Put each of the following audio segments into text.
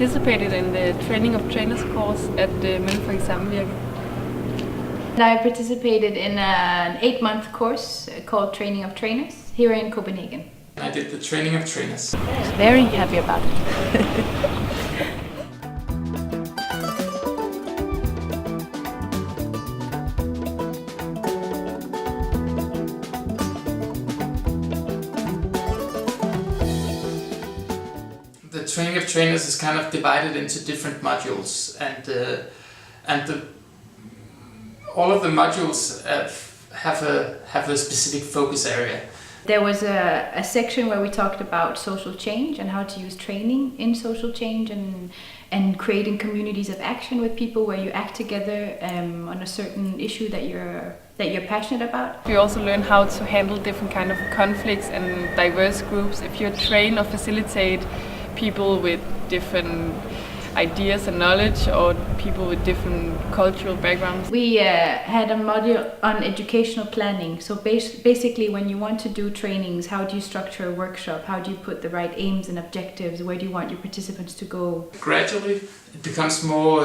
participated in the Training of Trainers course at the Mellemfolkeligt Samvirke. I participated in an 8-month course called Training of Trainers here in Copenhagen. I did the Training of Trainers. I was very happy about it. The Training of Trainers is kind of divided into different modules, and all of the modules have a specific focus area. There was a section where we talked about social change and how to use training in social change and creating communities of action with people where you act together on a certain issue that you're passionate about. We also learn how to handle different kind of conflicts and diverse groups. If you train or facilitate people with different ideas and knowledge, or people with different cultural backgrounds. We had a module on educational planning. So basically when you want to do trainings, how do you structure a workshop? How do you put the right aims and objectives? Where do you want your participants to go? Gradually it becomes more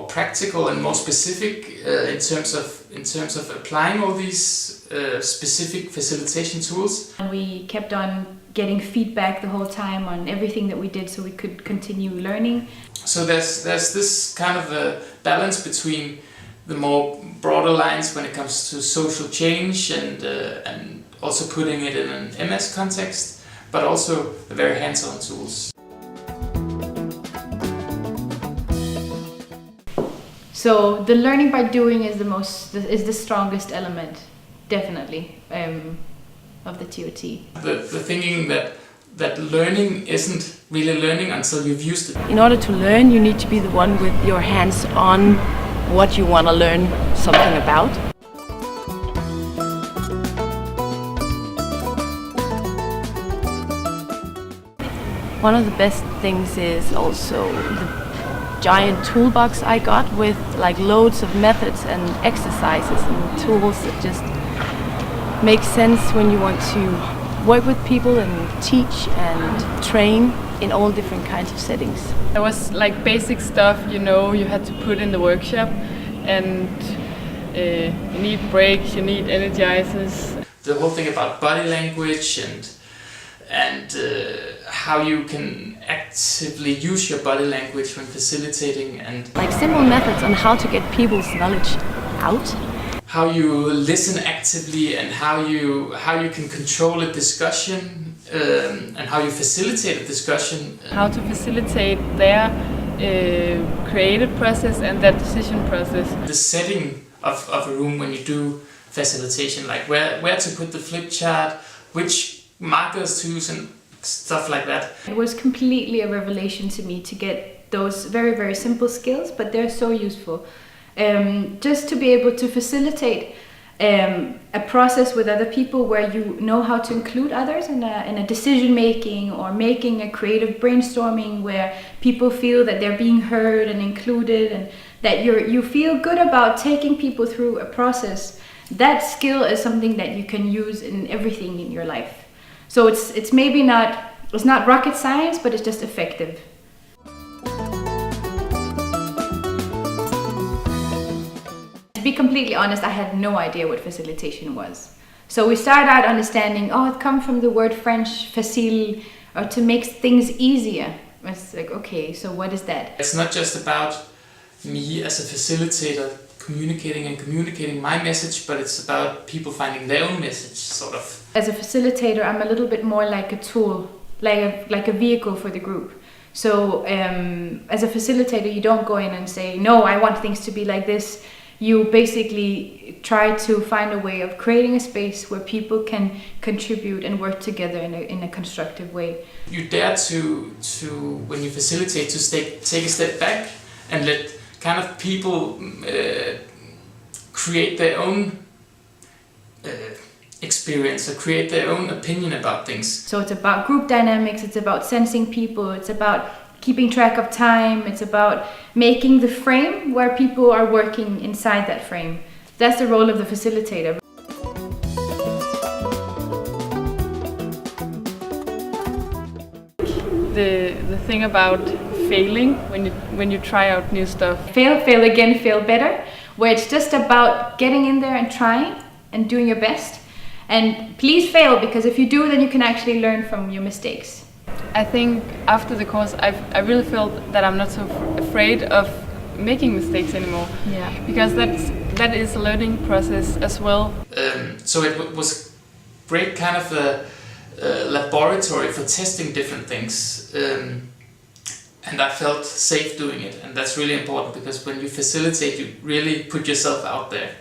practical and more specific in terms of applying all these specific facilitation tools. And we kept on getting feedback the whole time on everything that we did so we could continue learning. So there's this kind of a balance between the more broader lines when it comes to social change and also putting it in an MS context, but also the very hands-on tools. So the learning by doing is the strongest element, definitely, of the TOT. The thinking that learning isn't really learning until you've used it. In order to learn, you need to be the one with your hands on what you want to learn something about. One of the best things is also the giant toolbox I got with like loads of methods and exercises and tools that just make sense when you want to work with people and teach and train in all different kinds of settings. There was like basic stuff, you know, you had to put in the workshop, and you need breaks, you need energizers. The whole thing about body language and how you can actively use your body language when facilitating, and like simple methods on how to get people's knowledge out. How you listen actively and how you can control a discussion and how you facilitate a discussion. How to facilitate their creative process and their decision process. The setting of a room when you do facilitation, like where to put the flip chart, which markers to use and stuff like that. It was completely a revelation to me to get those very, very simple skills, but they're so useful. Just to be able to facilitate a process with other people where you know how to include others in a decision making, or making a creative brainstorming where people feel that they're being heard and included, and that you feel good about taking people through a process. That skill is something that you can use in everything in your life. So it's maybe not rocket science, but it's just effective. To be completely honest, I had no idea what facilitation was. So we started out understanding, it comes from the word French facile, or to make things easier. It's like, okay, so what is that? It's not just about me as a facilitator communicating my message, but it's about people finding their own message, sort of. As a facilitator, I'm a little bit more like a tool, like a vehicle for the group. So as a facilitator, you don't go in and say, no, I want things to be like this. You basically try to find a way of creating a space where people can contribute and work together in a constructive way. You dare to when you facilitate, to take a step back and let kind of people create their own experience or create their own opinion about things. So it's about group dynamics, it's about sensing people, it's about keeping track of time, it's about making the frame where people are working inside that frame. That's the role of the facilitator. The thing about failing when you try out new stuff. Fail, fail again, fail better, where it's just about getting in there and trying and doing your best. And please fail, because if you do, then you can actually learn from your mistakes. I think after the course, I really felt that I'm not so afraid of making mistakes anymore. Yeah. Because that is a learning process as well. So it was great kind of a laboratory for testing different things. And I felt safe doing it, and that's really important, because when you facilitate, you really put yourself out there.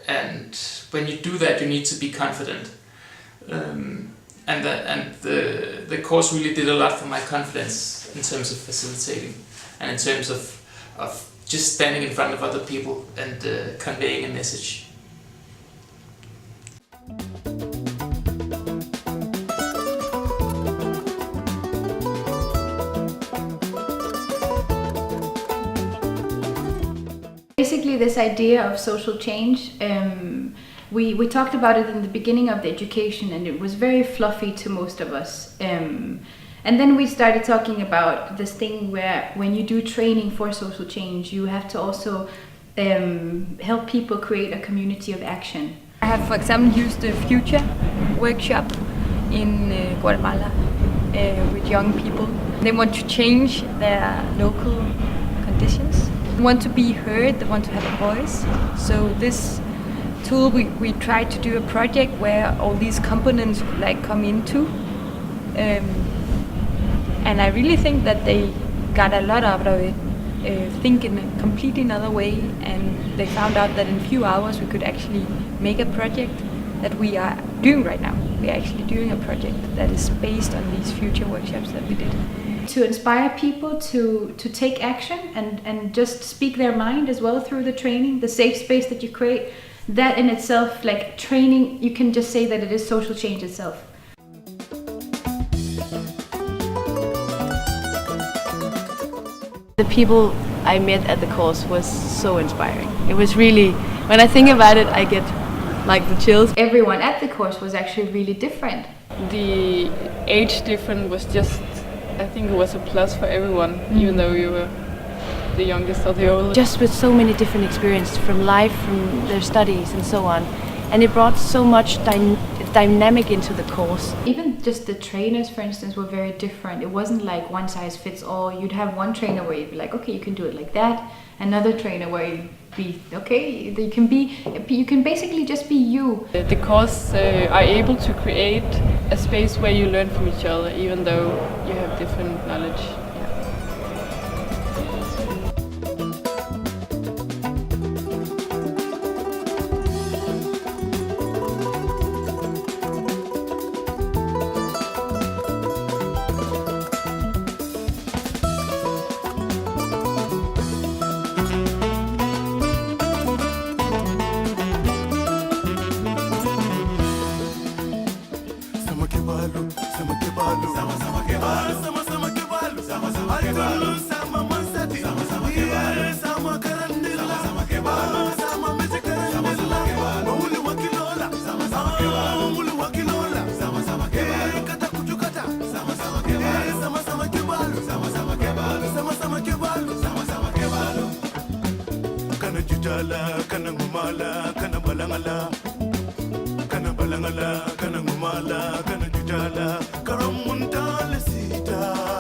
And when you do that, you need to be confident. And the course really did a lot for my confidence in terms of facilitating, and in terms of just standing in front of other people and conveying a message. Basically, this idea of social change, we talked about it in the beginning of the education, and it was very fluffy to most of us. And then we started talking about this thing where when you do training for social change, you have to also help people create a community of action. I have, for example, used the Future workshop in Guatemala with young people. They want to change their local conditions. They want to be heard, they want to have a voice. So this tool, we tried to do a project where all these components could like come into. And I really think that they got a lot out of it, think in a completely another way, and they found out that in a few hours we could actually make a project that we are doing right now. We are actually doing a project that is based on these Future workshops that we did. To inspire people to take action and just speak their mind as well through the training, the safe space that you create, that in itself, like training, you can just say that it is social change itself. The people I met at the course was so inspiring. It was really, when I think about it, I get like the chills. Everyone at the course was actually really different. The age difference was just, I think it was a plus for everyone, even though you were the youngest or the oldest. Just with so many different experiences from life, from their studies and so on. And it brought so much dynamic into the course. Even just the trainers, for instance, were very different. It wasn't like one size fits all. You'd have one trainer where you'd be like, okay, you can do it like that. Another trainer where you'd be, okay, you can basically just be you. The course are able to create a space where you learn from each other, even though you have different knowledge. Kana ngumala, kana balangala, kana balangala, kana ngumala, kana jujala, karamunta lesita.